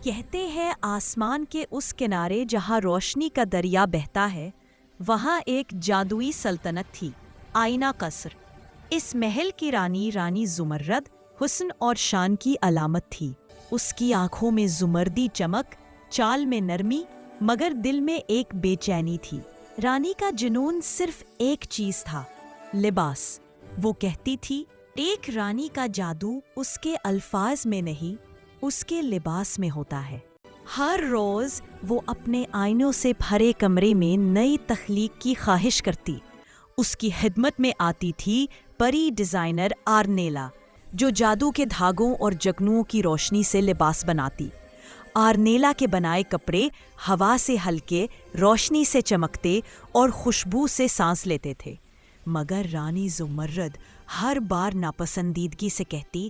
کہتے ہیں آسمان کے اس کنارے جہاں روشنی کا دریا بہتا ہے وہاں ایک جادوئی سلطنت تھی، آئینہ قصر۔ اس محل کی رانی زمرد حسن اور شان کی علامت تھی۔ اس کی آنکھوں میں زمردی چمک، چال میں نرمی، مگر دل میں ایک بے چینی تھی۔ رانی کا جنون صرف ایک چیز تھا، لباس۔ وہ کہتی تھی ایک رانی کا جادو اس کے الفاظ میں نہیں، اس کے لباس میں ہوتا ہے۔ ہر روز وہ اپنے آئینوں سے بھرے کمرے میں نئی تخلیق کی خواہش کرتی۔ اس کی خدمت میں آتی تھی پری ڈیزائنر آرنیلا، جو جادو کے دھاگوں اور جگنوؤں کی روشنی سے لباس بناتی۔ آرنیلا کے بنائے کپڑے ہوا سے ہلکے، روشنی سے چمکتے اور خوشبو سے سانس لیتے تھے۔ مگر رانی زمرد ہر بار ناپسندیدگی سے کہتی،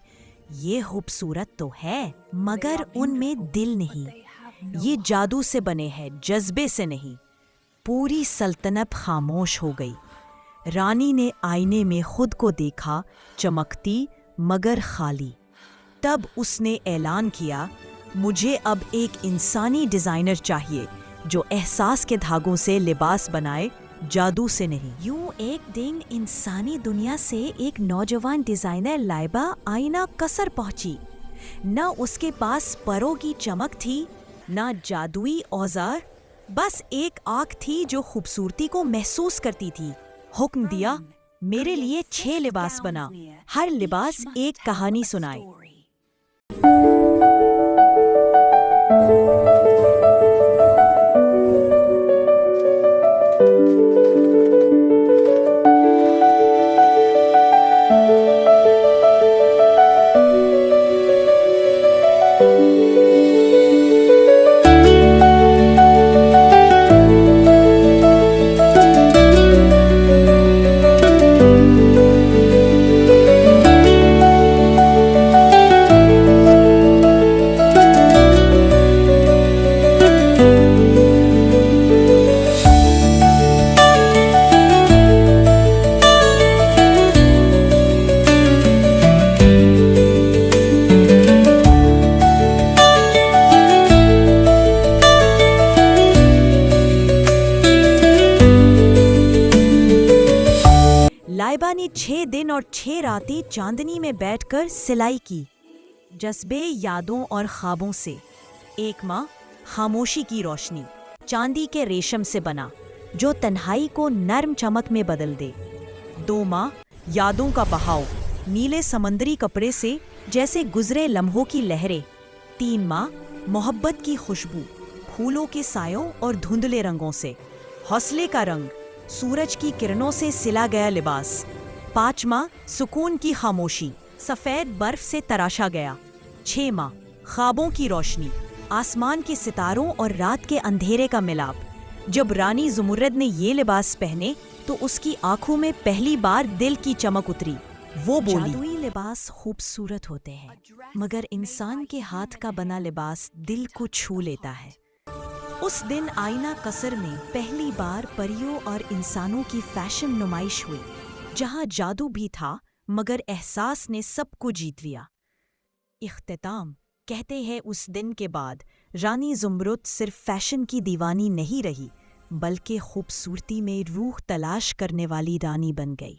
یہ خوبصورت تو ہے مگر ان میں دل نہیں، یہ جادو سے بنے ہیں، جذبے سے نہیں۔ پوری سلطنت خاموش ہو گئی۔ رانی نے آئینے میں خود کو دیکھا، چمکتی مگر خالی۔ تب اس نے اعلان کیا، مجھے اب ایک انسانی ڈیزائنر چاہیے جو احساس کے دھاگوں سے لباس بنائے، جادو سے نہیں۔ یوں ایک دن انسانی دنیا سے ایک نوجوان ڈیزائنر لائبہ آئینہ قصر پہنچی۔ نہ اس کے پاس پروں کی چمک تھی، نہ جادوئی اوزار، بس ایک آنکھ تھی جو خوبصورتی کو محسوس کرتی تھی۔ حکم دیا، میرے لیے 6 لباس بنا، ہر لباس ایک کہانی سنائے۔ لائبہ نے 6 دن اور 6 راتیں چاندنی میں بیٹھ کر سلائی کی، جذبے، یادوں اور خوابوں سے۔ 1 ماہ خاموشی کی روشنی، چاندی کے ریشم سے بنا، جو تنہائی کو نرم چمک میں بدل دے۔ 2 ماہ یادوں کا بہاؤ، نیلے سمندری کپڑے سے جیسے گزرے لمحوں کی لہریں۔ 3 ماہ محبت کی خوشبو، پھولوں کے سایوں اور دھندلے رنگوں سے۔ حوصلے کا رنگ، سورج کی کرنوں سے سلا گیا لباس۔ 5 ماہ سکون کی خاموشی، سفید برف سے تراشا گیا۔ 6 ماہ خوابوں کی روشنی، آسمان کے ستاروں اور رات کے اندھیرے کا ملاپ۔ جب رانی زمرد نے یہ لباس پہنے تو اس کی آنکھوں میں پہلی بار دل کی چمک اتری۔ وہ بولی، جادوئی لباس خوبصورت ہوتے ہیں مگر انسان کے ہاتھ کا بنا لباس دل کو چھو لیتا ہے۔ اس دن آئینہ قصر میں پہلی بار پریوں اور انسانوں کی فیشن نمائش ہوئی، جہاں جادو بھی تھا مگر احساس نے سب کو جیت لیا۔ اختتام، کہتے ہیں اس دن کے بعد رانی زمرد صرف فیشن کی دیوانی نہیں رہی، بلکہ خوبصورتی میں روح تلاش کرنے والی رانی بن گئی۔